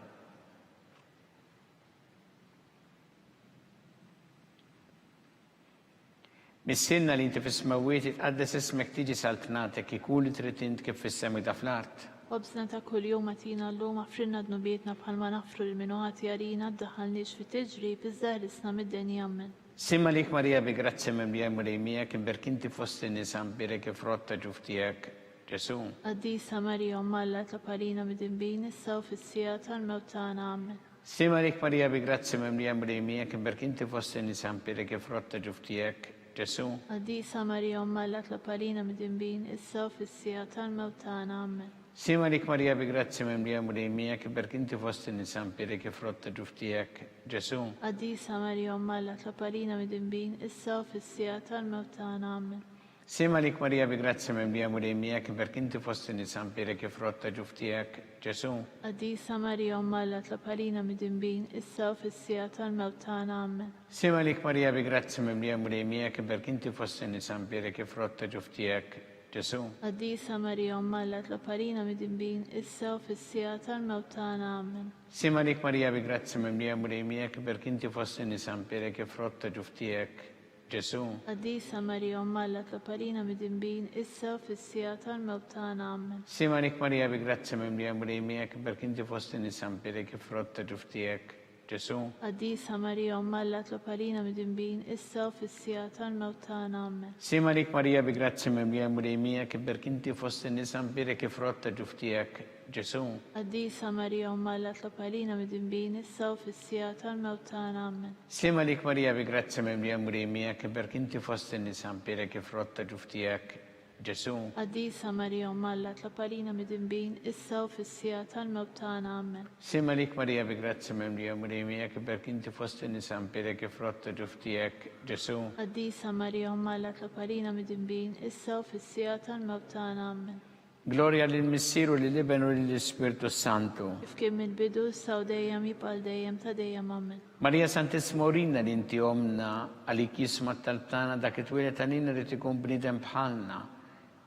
Missierna li inti fis-smawiet tqaddes ismek tiġi saltnatek ikun li trid int kif fis-semek da fl-art. Obżna ta' kull jum għatina l-lum affrinna d-nubietna bħalma nafru l-minuħati għarina d-daħalniex fit-tiġrib iżda ħrisna mid-deni amen. Slima lik Marija bi grazza memlija muremija kien berkinti fost n-nisan pire kif rotta ġuftijak Ġesu. Għaddisa Marija Alla tlob għalina mid-imbin issa u fis-sija tal-mewtana amen. Slima lik Marija bi grazza memlija muremija kien berkinti fost n-nisan pire kif rotta ġuftijak Ġesu. Għaddisa Marija Alla tlob għalina mid-imbin issa u fis-sija tal-mewtana amen. Slima lik Marija bi grazza memlija muremija kien berkinti fost n-nisan pire kif rotta ġuftijak Ġesu. Għaddisa Marija Alla tlob għalina mid-imbin issa u fis-sija tal-mewtana amen. Slima lik Marija bi grazza memlija muremija kien berkinti fost n-nisan pire kif rotta ġuftijak Ġesu. Għaddisa Marija Alla tlob għalina mid-imbin issa u fis-sija tal-mewtana amen. Slima lik Marija bi grazza memlija muremija kien berkinti fost n-nisan pire kif rotta ġuftijak Ġesu. Għaddisa Marija Alla tlob għalina mid-imbin issa u fis-sija tal-mewtana amen. Slima lik Marija bi grazza memlija muremija kien berkinti fost n-nisan pire kif rotta ġuftijak Ġesu. Għaddisa Marija Alla tlob għalina mid-imbin issa u fis-sija tal-mewtana amen. Slima lik Marija bi grazza memlija muremija kien berkinti fost n-nisan pire kif rotta ġuftijak Ġesu. Qaddisa Marija Umma Alla tlop għalina midinbin issa u fis-sija tal-mewt tagħna. Amen. Sima lik Marija bi grazzi memlija murejmija kibber kinti fost in-nisa mbirek ifrotta ġuftijak Ġesu. Qaddisa Marija Umma Alla tlop għalina midinbin issa u fis-sija tal-mewt tagħna. Amen. Sima lik Marija bi grazzi memlija murejmija kibber kinti fost in-nisa mbirek ifrotta ġuftijak Ġesu. Qaddisa Marija Umma Alla tlop għalina midinbin issa u fis-sija tal-mewt tagħna. Amen. Sima lik Marija bi grazzi memlija murejmija kibber kinti fost in-nisa mbirek ifrotta ġuftijak Ġesu. Qaddisa Marija Umma Alla tlop għalina midinbin issa u fis-sija tal-mewt tagħna. Amen. Gloria lil Missieru li libenu lill-Spiritu Santu. Kif kien mill-bidu issa u dejjem jibqa' dejjem ta' dejjem. Amen. Marija Santissima Urina li inti omna għalik jisma tal-tana dak it-twilet għalina li tikun bnidem bħalna.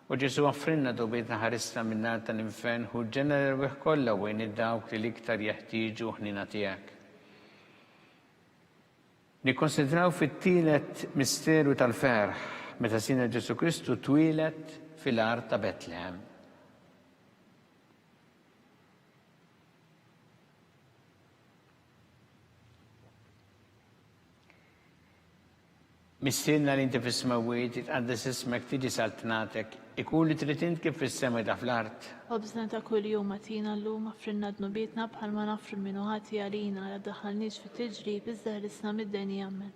U Ġesu għaffrinna dobietna ħarista minnar tal-infern u ġenera l-wih kolla għajn id-dawk li liktar jeħtieġu ħnina tijak. Nikkonsidraw fit-tielet misteru tal-ferħ meta sina Ġesu Kristu twilet fil-art ta' Betlehem. Missilna li inti fis-smawiet itqaddes ismek tiġi saltnatek ikun li trid int kif fis-sema da fl-art. Obżna ta' kuljum għatina llum affrinna dnubietna bħalma nafru minnu ħati għalina la ddaħħalniex fit-tiġrib iżda ħrisna mid-denja. Amen.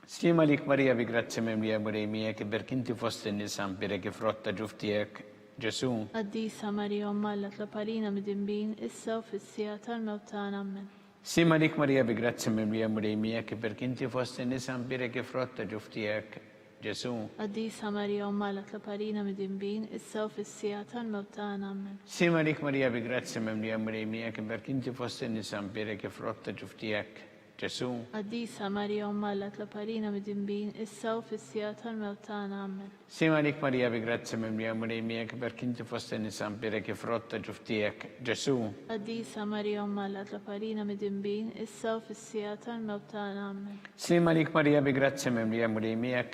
Stima lik Marija bi grazzi memlija murejmija kibber kinti fost in-nisa mbirek ifrotta ġuftijek Ġesu. Qaddisa Marija Umma Alla tlop għalina midinbin issa u fis-sija tal-mewt tagħna. Amen. Sima lik Marija bi grazzi memlija murejmija kibber kinti fost in-nisa mbirek ifrotta ġuftijek Ġesu. Qaddisa Marija Umma Alla tlop għalina midinbin issa u fis-sija tal-mewt tagħna. Amen. Sima lik Marija bi grazzi memlija murejmija kibber kinti fost in-nisa mbirek ifrotta ġuftijek Ġesu. Qaddisa Marija Umma Alla tlop għalina midinbin issa u fis-sija tal-mewt tagħna. Amen. Sima lik Marija bi grazzi memlija murejmija kibber kinti fost in-nisa mbirek ifrotta ġuftijek Ġesu. Qaddisa Marija Umma Alla tlop għalina midinbin issa u fis-sija tal-mewt tagħna. Amen. Sima lik Marija bi grazzi memlija murejmija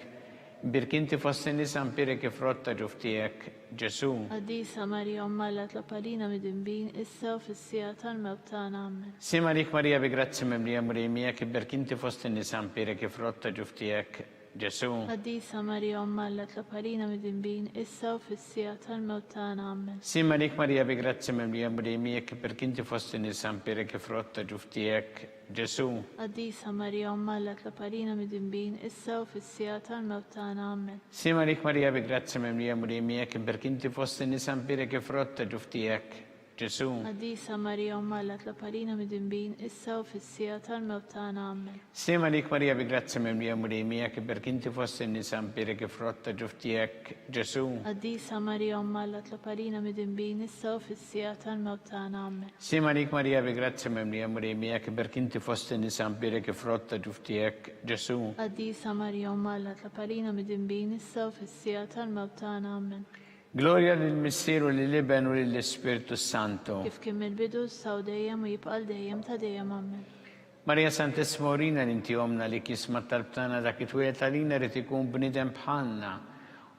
birkinti fost in-nisa mbirek ifrotta ġuftijek Ġesu. Qaddisa Marija Umma Alla tlop għalina midinbin issa u fis-sija tal-mewt tagħna. Amen. Sima lik Marija bi grazzi memlija murejmija birkinti fost in-nisa mbirek ifrotta ġuftijek Ġesu. Qaddisa Marija Umma Alla tlop għalina midinbin issa u fis-sija tal-mewt tagħna. Amen. Sima lik Marija bi grazzi memlija murejmija birkinti fost in-nisa mbirek ifrotta ġuftijek Ġesu. Qaddisa Marija Umma Alla tlop għalina midinbin issa u fis-sija tal-mewt tagħna. Amen. Sima lik Marija bi grazzi memlija murejmija birkinti fost in-nisa mbirek ifrotta ġuftijek Ġesu. Qaddisa Marija Umma Alla tlop għalina midinbin issa u fis-sija tal-mewt tagħna. Amen. Sima lik Marija bi grazzi memlija murejmija birkinti fost in-nisa mbirek ifrotta ġuftijek Ġesu. Qaddisa Marija Umma Alla tlop għalina midinbin issa u fis-sija tal-mewt tagħna. Amen. Sima lik Marija bi grazzi memlija murejmija birkinti fost in-nisa mbirek ifrotta ġuftijek Ġesu. Qaddisa Marija Umma Alla tlop għalina midinbin issa u fis-sija tal-mewt tagħna. Amen. Gloria lill-Missieru li libenu lill-Spiritu Santu. Kif kien mill-bidu issa u dejjem u jibqa' dejjem ta' dejjem. Amen. Marija Santissima Urina li inti omna li kisma tal-btana dak it-twilet għalina li tikun bnidem bħalna.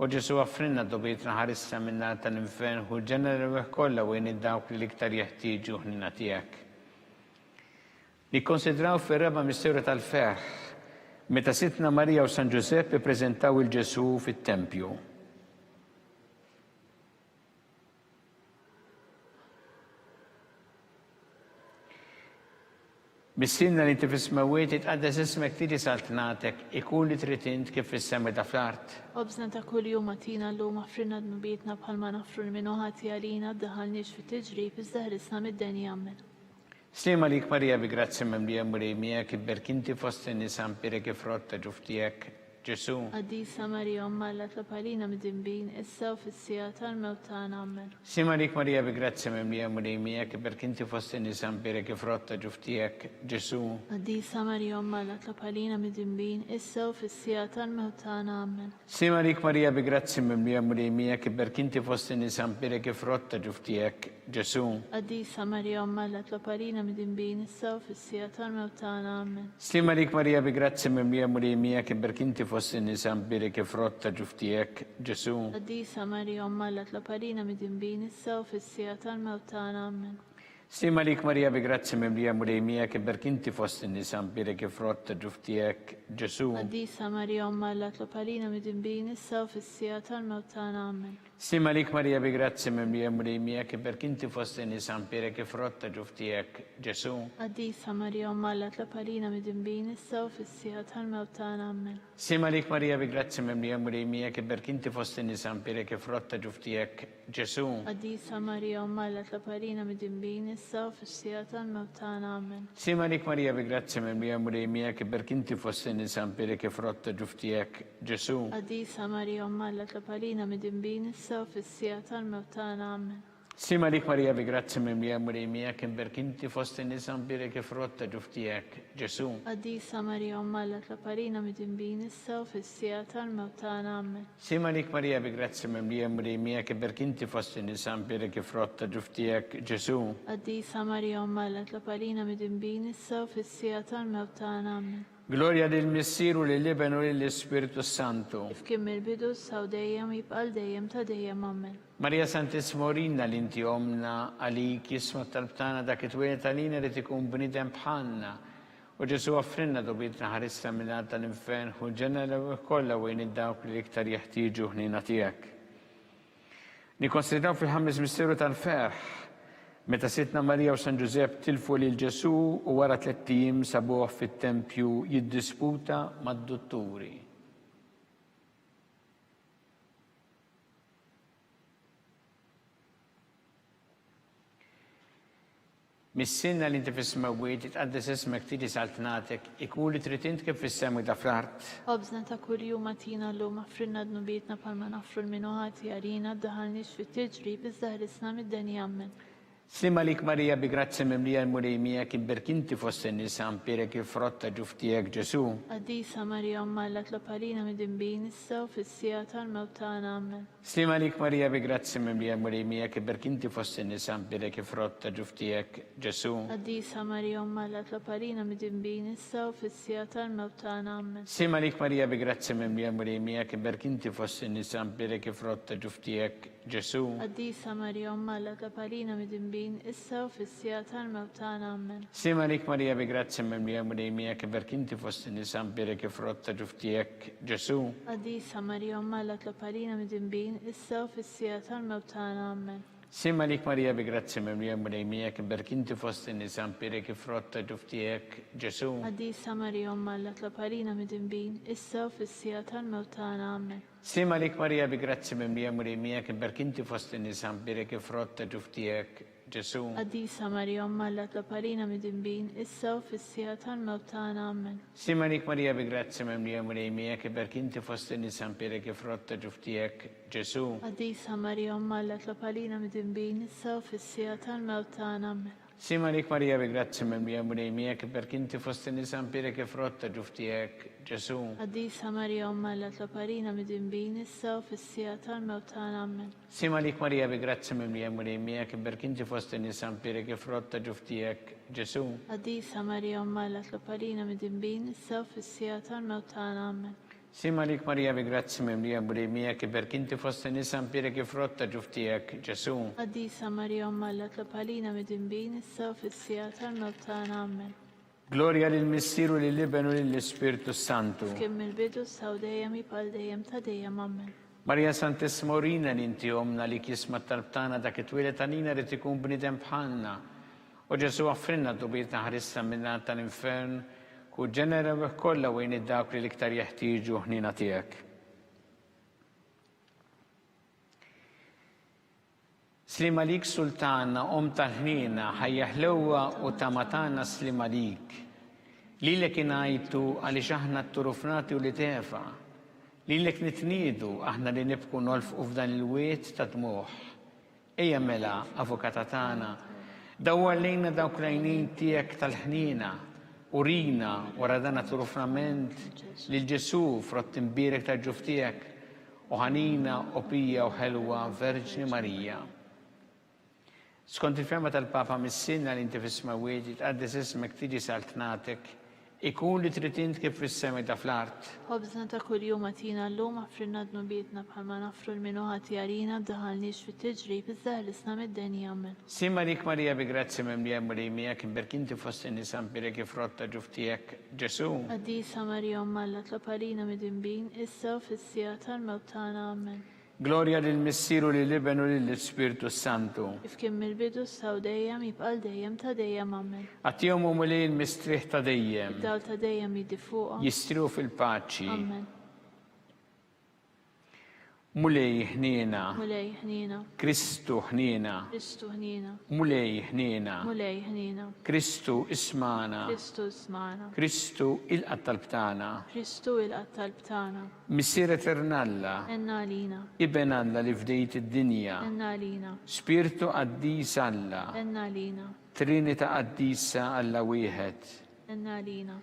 U Ġesu għaffrinna dobietna ħarissa minnar tal-infern u ġenera l-wih kolla u id-dawk li liktar jeħtieġu ħnina tijak. Nikkonsidraw fir-raba misteru tal-ferħ meta sitna Marija u San Giuseppe prezentaw il-Ġesu fit-tempju. Missilna li inti fis-smawiet itqaddes ismek tiġi saltnatek ikun li trid int kif fis-sema da fl-art. Obżna ta' kuljum għatina llum affrinna dnubietna bħalma nafru minnu ħati għalina ddaħħalniex fit-tiġrib iżda ħrisna mid-denja. Amen. Slima lik Marija bi grazzi memlija murejmija birkinti fost in-nisa mbirek ifrotta ġuftijek Ġesu. Qaddisa Marija Umma Alla tlop għalina midinbin issa u fis-sija tal-mewt tagħna. Amen. Sima lik Marija bi grazzi memlija murejmija birkinti fost in-nisa mbirek ifrotta ġuftijek Ġesu. Qaddisa Marija Umma Alla tlop għalina midinbin issa u fis-sija tal-mewt tagħna. Amen. Sima lik Marija bi grazzi memlija murejmija birkinti fost in-nisa mbirek ifrotta ġuftijek Ġesu. Qaddisa Marija Umma Alla tlop għalina midinbin issa u fis-sija tal-mewt tagħna. Amen. Slima lik Marija bi grazzi memlija murejmija birkinti fost in-nisa mbirek ifrotta ġuftijek Ġesu. Qaddisa Marija Umma Alla tlop għalina midinbin issa u fis-sija tal-mewt tagħna. Amen. Sima lik Marija bi grazzi mimlija murejmija kiberk inti fost in-nisa mpirek frott ta' ġuftijek Ġesu. Qaddisa Marija Umma Alla tlopalina midinbin issa u fis-sija tal-mewt tagħna amen. Sima lik Marija bi grazzi mimlija murejmija kiberk inti fost in-nisa mpirek frott ta' ġuftijek Ġesu. Qaddisa Marija Umma Alla tlopalina midinbin issa u fis-sija tal-mewt tagħna amen. Sima lik Marija bi grazzi mimlija murejmija kiberk inti fost in-nisa mpirek frott ta' ġuftijek Ġesu. Qaddisa Marija Umma Alla tlopalina midinbin issa u fis-sija tal-mewt tagħna amen. Sima lik Marija bi grazzi mimlija murejmija kiberk inti fost in-nisa mpirek frott ta' ġuftijek Ġesu. Qaddisa Marija Umma Alla tlopalina midinbin issa u fis-sija tal-mewt tagħna amen. Sima lik Marija bi grazzi mimlija murejmija kiberk inti fost in-nisa mpirek frott ta' ġuftijek Ġesu. Qaddisa Marija Umma Alla tlopalina midinbin issa u fis-sija tal-mewt tagħna amen. Sima lik Marija bi grazzi mimlija murejmija kiberk inti fost in-nisa mpirek frott ta' ġuftijek Ġesu. Qaddisa Marija Umma Alla tlopalina midinbin issa u fis-sija tal-mewt tagħna amen. Gloria lil Missieru lil Libenu lil Spiritu Santu. Kif kien mill-bidu saw dejjem jibqal dejjem ta' dejjem amen. Marija Santissima Orina l-inti omna għalik jisma talbtana dak it-twiet għalina li tikun bnidem bħalna. U Ġesu għaffrinna dobitna ħarissa minnat tal-infern u ġenera kollha wejn id-dawk li iktar jeħtieġu ħnina tiegħek. Nikkonsidraw fil-ħames misteru tal-ferħ meta Sitna Marija u San Ġusepp tilfu lil Ġesu u wara 3 ijiem sabuh fit-tempju jiddisputa mad-dutturi. Mis-sinna li inti fis-smewwiet tqaddes ismek tiġi saltnatek ikun li trid int kif fis-semi ta' fl-art. Ħobżna ta' kuljum atina llum affrinna dnubietna bħalma nafru l-minuħati għarina ddaħalniex fit-tiġrib iżda ħrisna mid-denja amen. Slima lik Marija bi grazzi mimlija l-murejmija kiberk inti fost in-nisa mpirek il-frott ta' ġuftijek Ġesu. Qaddisa Marija Umma Alla tlopalina midinbin issa u fis-sija tal-mewt tagħna amen. Slima lik Marija bi grazzi mimlija l-murejmija kiberk inti fost in-nisa mpirek il-frott ta' ġuftijek Ġesu. Qaddisa Marija Umma Alla tlopalina midinbin issa u fis-sija tal-mewt tagħna amen. Slima lik Marija bi grazzi mimlija l-murejmija kiberk inti fost in-nisa mpirek il-frott ta' ġuftijek Ġesu. Qaddisa Marija Umma Alla tlopalina midinbin issa u fis-sija tal-mewt tagħna amen. Sima lik Marija bi grazzi mimlija murejmija kiberk inti fost in-nisa mpirek il-frott ta' ġuftijek Ġesu. Qaddisa Marija Umma Alla tlopalina midinbin issa u fis-sija tal-mewt tagħna amen. Sima lik Marija bi grazzi mimlija murejmija kiberk inti fost in-nisa mpirek il-frott ta' ġuftijek Ġesu. Qaddisa Marija Umma Alla tlopalina midinbin issa u fis-sija tal-mewt tagħna amen. Sima lik Marija bi grazzi mimlija murejmija kiberk inti fost in-nisa mpirek il-frott ta' ġuftijek Ġesu. Qaddisa Marija Umma Alla tlopalina midinbin issa u fis-sija tal-mewt tagħna amen. Sima lik Marija bi grazzi mimlija murejmija kiberk inti fost in-nisa mpirek il-frott ta' ġuftijek Ġesu. Qaddisa Marija Umma Alla tlopalina midinbin issa u fis-sija tal-mewt tagħna amen. Sima lik Marija bi grazzi mimlija murejmija kiberk inti fost in-nisa mpirek il-frott ta' ġuftijek Ġesu. Qaddisa Marija Umma Alla tlopalina midinbin issa u fis-sija tal-mewt tagħna amen. Sima lik Marija bi grazzi mimlija murejmija kiberk inti fost in-nisa mpirek il-frott ta' ġuftijek Ġesu. Qaddisa Marija Umma Alla tlopalina midinbin issa u fis-sija tal-mewt tagħna amen. Sima lik Marija bi grazzi mimlija murejmija kiberk inti fost in-nisa mpirek il-frott ta' ġuftijek Ġesu. Qaddisa Marija Umma Alla tlopalina midinbin issa u fis-sija tal-mewt tagħna amen. Gloria lil Missieru lil Libenu lil Spiritu Santu. Kien mill-bidu saw dejjem jibqal dejjem ta' dejjem amen. Marija Santissima Orina l-inti omna li kisma talbtana dak it-twilet għalina li tikun bnidem bħalna. U Ġesu għaffrinna dubietna ħarissa minnat tal-infern ku ġenera kollha wejn id-dawk li l-iktar jeħtieġu ħnina tiegħek. Slima lik sultana tal-ħnina ħajjaħlewwa u tamatana slima lik. Lilek ingħajtu għaliex aħna t-turufnati u li tefa. Lilek nitniedu aħna li nibku nolfqu f'dan il-wiet ta' dmuħ. Ejja mela, avukata tagħna, dawwar lejna dawk l-għajnejn tiegħek tal-ħnina. Urina wara dan turufnament lil Ġesu frott imbirek tal-ġuftijek u ħanina u pija u ħelwa Verġni Marija. Skont il-ferma tal-Papa mis-sinna li inti fis-smewwiet tqaddes ismek tiġi saltnatek ikun li trid int kif fis-semi ta' fl-art. ħobżna ta' kuljum għatina l-lum għafrinna dnubietna bħalma nafru l-minuħati għalina b'daħalniex fit-tiġrib iżda l-isna mid-deni jammen. Sin Marik Marija bi grazzi mimlija mulimija kien berkinti fost in-nisa mpirek ifrotta ġuftijek Ġesu. Għaddisa Marija Malla tlob għalina mid-imbin issa u fis-sija tal-mewt tagħna ammen. Gloria lil Missiru lil Iben u lil Spiritu Santu. Kif kien mill-bidu saw dejjem jibqal dejjem ta' dejjem ammen. Għatihom u mulin mistriħ ta' dejjem. Dawl ta' dejjem jiddi fuqha. Jistriħu fil-paċi. Ammen. Mulej ħnina. Mulej ħnina. Kristu ħnina. Kristu ħnina. Mulej ħnina. Mulej ħnina. Kristu ismana. Kristu smana. Kristu il-qattal btana. Kristu il-qattal btana. Missier Eternalla. Enna lina. Iben Alla li fdejt id-dinja. Enna lina. Spiritu Qaddis Alla. Enna lina. Trinita Qaddisa Alla wieħed. Enna lina.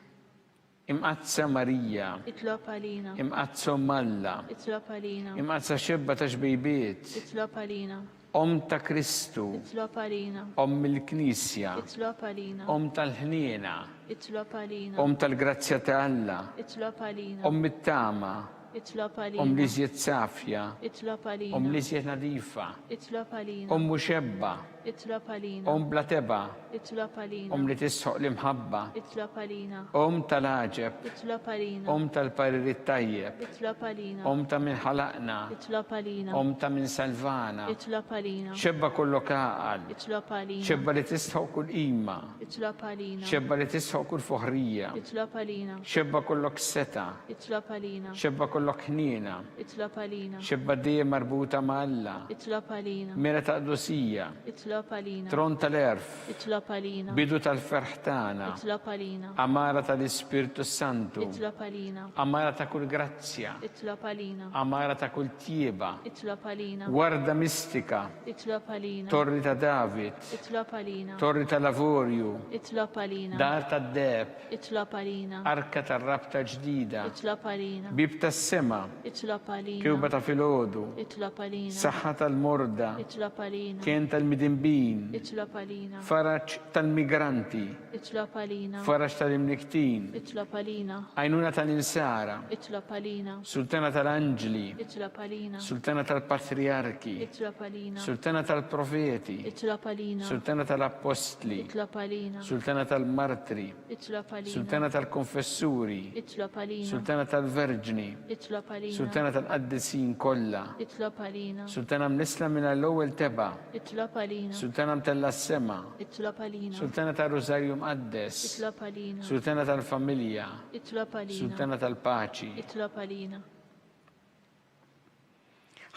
Imqazza Marija. Itlob għalina. Imqazza Malla. Itlob għalina. Imqazza xebba ta' xbejbiet. Itlob għalina. Om ta' Kristu. Itlob għalina. Om il-Knisja. Itlob għalina. Om tal-ħniena. Itlob għalina. Om tal-grazzja ta' Alla. Itlob għalina. Om it-tama. Itlob Om għalina. li żjed safja. Itlob Om għalina. li żjed nadifa. Itlob għalina. Om muxebba. Itlob għalina. Om blateba. Itlob għalina. Om li tisħoq l-imħabba. Itlob għalina. Om tal-aġeb. Itlob għalina. Om tal-paririt tajjeb. Itlob għalina. Om ta' min ħalaqna. Itlob għalina. Om ta' min salvana. Itlob għalina. Xebba kollu kaqal. Itlob għalina. Xebba li tisħoq kull ima. Itlob għalina. Xebba li tisħoq kull fuħrija. Itlob għalina. Xebba kollok seta. Itlob għalina. Xebba kollok ħnina. Itlob għalina. Xebba dejjem marbuta ma' Alla. Itlob għalina. Mera ta' qdusija. Itlob għalina. Tron tal-erf. Itlob għalina. Bidu tal-ferħ tagħna. Itlob għalina. Amara tal-Ispirtu Santu. Itlob għalina. Amara ta' kull grazzja. Itlob għalina. Amara ta' kull tieba. Itlob għalina. Warda mistika. Itlob għalina. Torri ta' David. Itlob għalina. Torri ta' Lavorju. Itlob għalina. Dar ta' Deb. Itlob għalina. Arka ta' rabta ġdida. Itlob għalina. Bib ta' sema. Itlob għalina. Kjuba ta' filodu. Itlob għalina. Saħħa tal-morda. Itlob għalina. Kien tal-midimbin. Itlob għalina. Faraċ tal-migranti. Itlob għalina. Faraċ tal-imniktin. Itlob għalina. Għajnuna tal-insara. Itlob għalina. Sultana tal-anġli. Itlob għalina. Sultana tal-patriarki. Itlob għalina. Sultana tal-profeti. Itlob għalina. Sultana tal-apostli. Itlob għalina. Sultana tal-martri. Itlob għalina. Sultana tal-konfessuri. Itlob għalina. Sultana tal-verġni. Itlob għalina. Sultana tal-qaddisin kollha. Itlob għalina. Sultana mnisla minn l-ewwel teba. Itlob għalina. Sultana mtella-sema. Itlob għalina. Sultana tal-Rosarju Mqaddes. Itlob għalina. Sultana tal-familja. Itlob għalina. Sultana tal-paċi. Itlob għalina.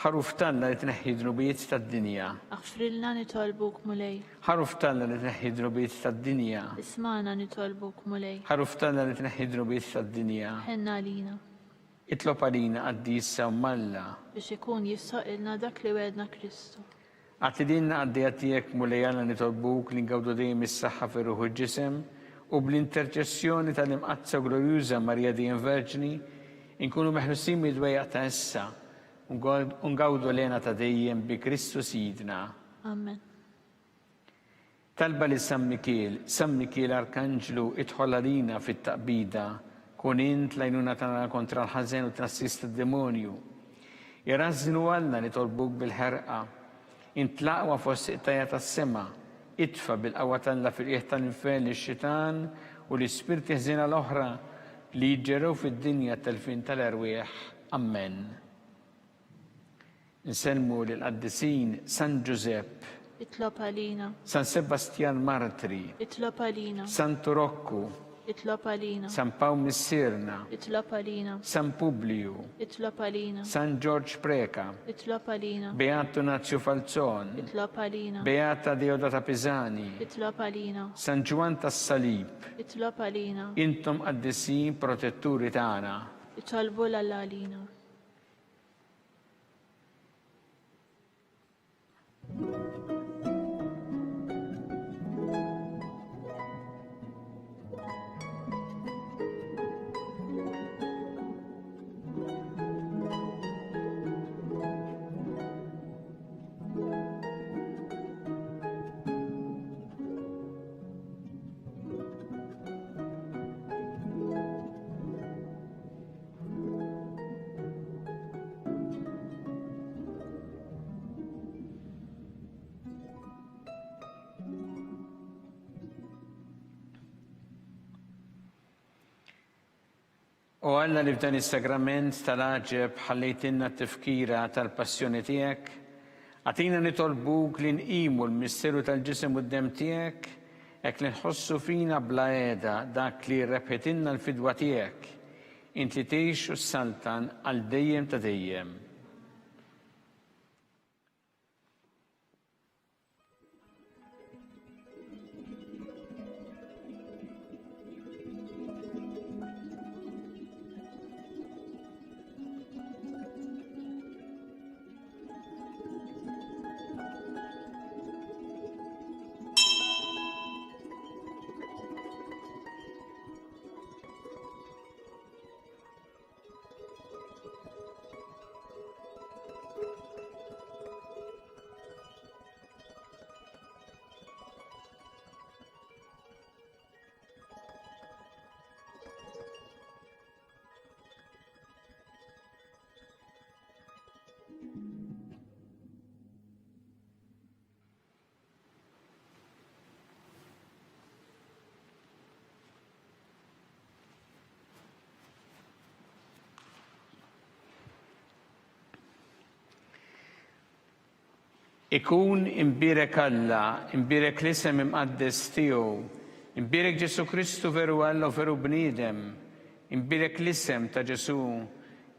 Ħaruf tanna li tneħħi drubijiet tad-dinja. Aħfrilna nitolbuk mulej. Ħaruf tanna li tneħħi drubijiet tad-dinja. Ismana nitolbuk mulej. Ħaruf tanna li tneħħi drubijiet tad-dinja. Ħenna għalina. Itlob għalina Qaddisa u Malla. Biex ikun jissaqilna dak li wedna Kristu. Għatidinna għaddijatijek mulejana nitolbuk li ngawdu dejjem is-saħħa fir-ruħu ġisem u bl-interċessjoni tal-imqazza glorjuża Marja Dejjem Verġni inkunu meħlusin mid-dwejja ta' issa u ngawdu lena ta' dejjem bi Kristu Sidna. Amen. Talba li San Mikiel Arkanġlu idħol għalina fit-taqbida kun int lajnuna tagħna kontra l-ħażen u tnassist tad-demonju. Jarażnu għalna nitolbuk bil-ħerqa. Intlaqwa fost iqtajja tas-sema. Itfa bil-qawwa tagħna fil-qiegħ tal-infern lix-xitan u l-ispirti ħżiena l-oħra li jġerew fid-dinja tal-fin tal-erwieħ. Amen. Nselmu lil-qaddisin San Giuseppe, Itlob għalina. San Sebastian Martri, Itlob għalina. San Turokku, Itlob għalina. San Paw Missirna, Itlob għalina. San Publiu, Itlob għalina. San George Preka, Itlob għalina. Beato Nazio Falzon, Itlob għalina. Beata Deodata Pisani, Itlob għalina. San Ġwan tas-Salib, Itlob għalina. intom qaddisin protetturi tagħna. Itolbu l-għalina. U Alla li f'dan is-sagrament tal-aġeb ħallejtilna t-tifkira tal-passjoni tiegħek, għatina nitolbuk li nqimu l-misteru tal-ġisem u d-dem tiegħek, hekk li nħossu fina bla qiegħda dak li rrebħetilna l-fidwa tiegħek, int li tgħix u s-saltan għal dejjem ta' dejjem. Ikun imbirek Alla, imbirek l-isem imqaddes tiegħu, imbirek Ġesu Kristu veru Alla u veru bniedem, imbirek l-isem ta' Ġesu,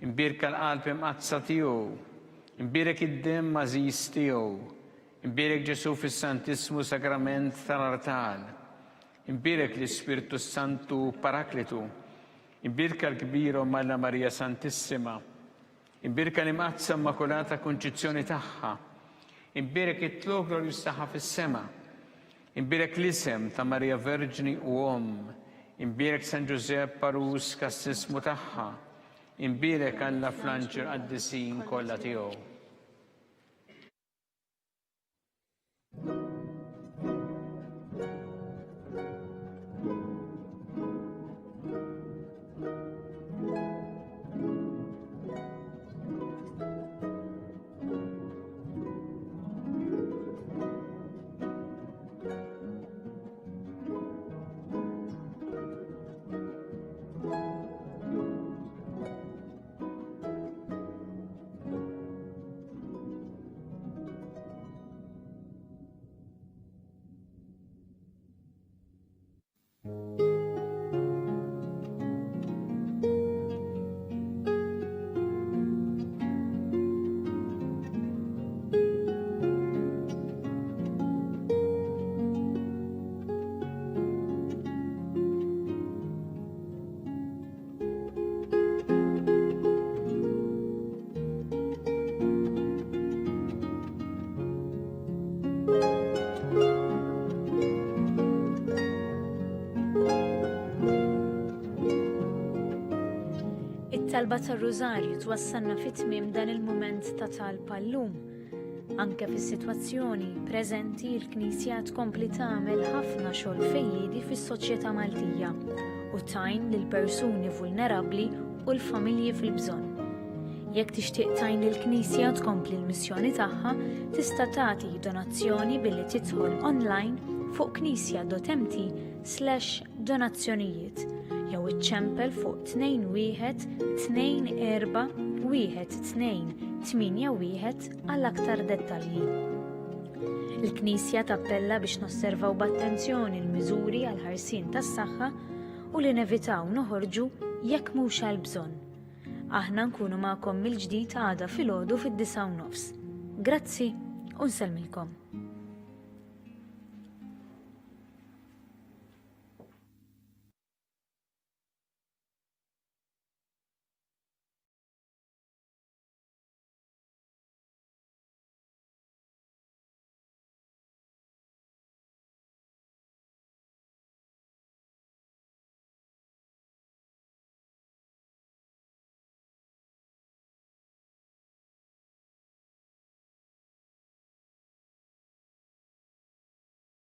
imbirek l-qalb imqazza tiegħu, imbirek id-dem mażiż tiegħu, imbirek Ġesu fis-Santismu Sagrament tal-Artal, imbirek l-Ispirtu Santu Paraklitu, imbirek l-kbira Malla Marija Santissima, imbirek l-imqazza Immakulata Konċizzjoni tagħha, imbirek it-tlok glorjuż tagħha fis-sema, imbirek l-isem ta' Marija Verġni u imbirek San Ġusepp Parus kas-sismu tagħha, imbirek Alla fl-anġel qaddisin kollha tiegħu. Talba tar-Rużarju twassalna fit-tmiem dan il-mument ta' talba llum. Anke fis-sitwazzjoni preżenti l-Knisja tkompli tagħmel ħafna xogħol fejjiedi fis-soċjetà Maltija u tajn lil persuni vulnerabbli u l-familji fil-bżonn. Jekk tixtieq tajn lill-Knisja tkompli l-missjoni tagħha, tista' tagħti donazzjoni billi tidħol online fuq knisja.mt/donazzjonijiet jew iċċempel fuq 21-24-12-81 għall-aktar dettalji. Il-Knisja tappella biex nosservaw b'attenzjoni l-miżuri għal ħarsien tas-saħħa u li nevitaw noħorġu jekk mhux għal bżonn. Aħna nkunu magħkom mill-ġdid għada filgħodu fid-9:30. Grazzi u nsellmilkom.